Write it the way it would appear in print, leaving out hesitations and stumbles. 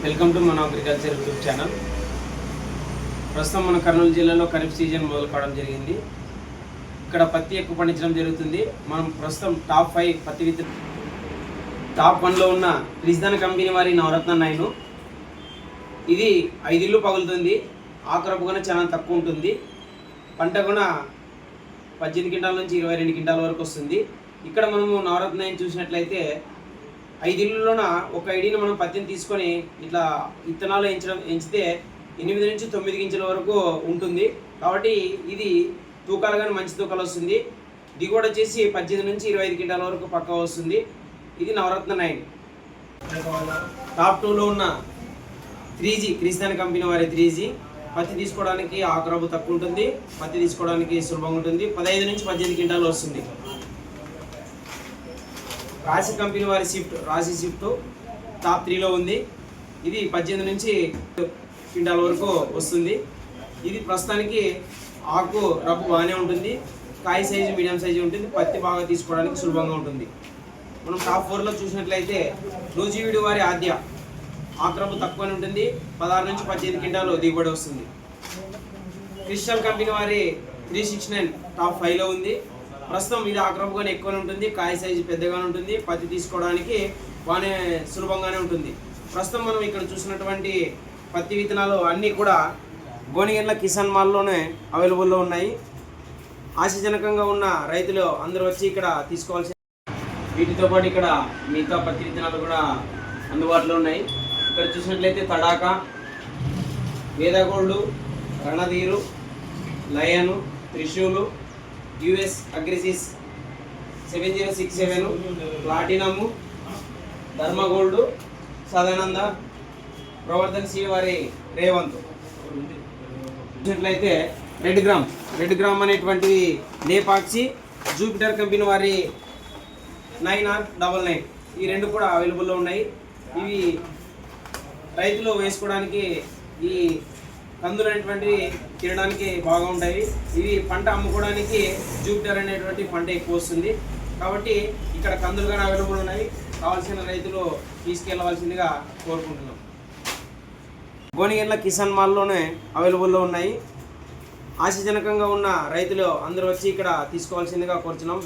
Welcome to మన agriculture YouTube channel. ప్రస్తుతం మన కర్నూలు జిల్లాలో ఖరీఫ్ సీజన్ మొదలు కావడం జరిగింది. ఇక్కడ పత్తి ఎక్కువ పండించడం జరుగుతుంది. మనం ప్రస్తుతం టాప్ 5 పత్తి టాప్ 1లో ఉన్న రిజ్దాన్ కంపెనీ వారి నవరత్న 9. ఇది 5 ఇళ్ళు పగులుతుంది. ఆకురపు కూడా చాలా తక్కువ ఉంటుంది. పంట కూడా 18 క్వింటాల నుంచి 22 క్వింటాల వరకు వస్తుంది. ఇక్కడ మనము నవరత్న 9 చూసినట్లయితే 5 ఇళ్ళలోన ఒక ఐడిని మనం పత్తిని తీసుకొని ఇట్లా విత్తనాలు ఎంచితే 8 నుంచి 9 గింజల వరకు ఉంటుంది. కాబట్టి ఇది తూకాలు కానీ మంచి తూకాలు వస్తుంది. దిగుబడి వచ్చేసి 18 నుంచి 25 క్వింటాల వరకు పక్కా వస్తుంది. ఇది నవరత్న 9. టాప్ 2లో ఉన్న 3G రిజ్దాన్ కంపెనీ వారి 3G పత్తి తీసుకోవడానికి ఆకురపు తక్కువ ఉంటుంది. పత్తి తీసుకోవడానికి సులభంగా ఉంటుంది. 15 నుంచి 18 క్వింటాలు వస్తుంది. రాశి కంపెనీ వారి రాశి షిఫ్ట్ టాప్ 3లో ఉంది. ఇది 18 నుంచి క్వింటాల వరకు వస్తుంది. ఇది ప్రస్తుతానికి ఆకు రప్పు బాగానే ఉంటుంది. కాయ సైజు మీడియం సైజు ఉంటుంది. పత్తి బాగా తీసుకోవడానికి సులభంగా ఉంటుంది. మనం టాప్ 4లో చూసినట్లయితే నూజివీడు వారి ఆద్య ఆకురప్పు తక్కువనే ఉంటుంది. 16 నుంచి 18 క్వింటాలు దిగుబడి వస్తుంది. క్రిస్టల్ కంపెనీ వారి 369 టాప్ 5లో ఉంది. ప్రస్తుతం ఇది ఆక్రమగానే ఎక్కువనే ఉంటుంది. కాయ సైజు పెద్దగానే ఉంటుంది. పత్తి తీసుకోవడానికి బాగానే సులభంగానే ఉంటుంది. ప్రస్తుతం మనం ఇక్కడ చూసినటువంటి పత్తి విత్తనాలు అన్నీ కూడా గోనిగెండ్ల కిసాన్ మాల్లోనే అవైలబుల్లో ఉన్నాయి. ఆశాజనకంగా ఉన్న రైతులు అందరూ వచ్చి ఇక్కడ తీసుకోవాల్సి. వీటితో పాటు ఇక్కడ మిగతా పత్తి విత్తనాలు కూడా అందుబాటులో ఉన్నాయి. ఇక్కడ చూసినట్లయితే తడాక, వేదగోల్డ్, రణధీరు, లయను, త్రిశూలు, US అగ్రిసిస్ 7067, ప్లాటినము, ధర్మగోల్డ్, సదానంద, ప్రవర్ధన్ సి వారి రేవంత్. చూసినట్లయితే రెడ్ గ్రామ్ అనేటువంటి లేపాక్షి జూపిటర్ కంపెనీ వారి 9R99 ఈ రెండు కూడా అవైలబుల్లో ఉన్నాయి. ఇవి రైతులు వేసుకోవడానికి ఈ కందులు అనేటువంటివి తినడానికి బాగా ఉంటాయి. ఇవి పంట అమ్ముకోవడానికి జూపిటర్ అనేటువంటి పంట ఎక్కువ వస్తుంది. కాబట్టి ఇక్కడ కందులు కానీ అవైలబుల్ ఉన్నాయి. కావాల్సిన రైతులు తీసుకెళ్లవలసిందిగా కోరుకుంటున్నాం. గోనిగెండ్ల కిసాన్ మాల్లోనే అవైలబుల్లో ఉన్నాయి. ఆశాజనకంగా ఉన్న రైతులు అందరూ వచ్చి ఇక్కడ తీసుకోవాల్సిందిగా కోరుచున్నాం.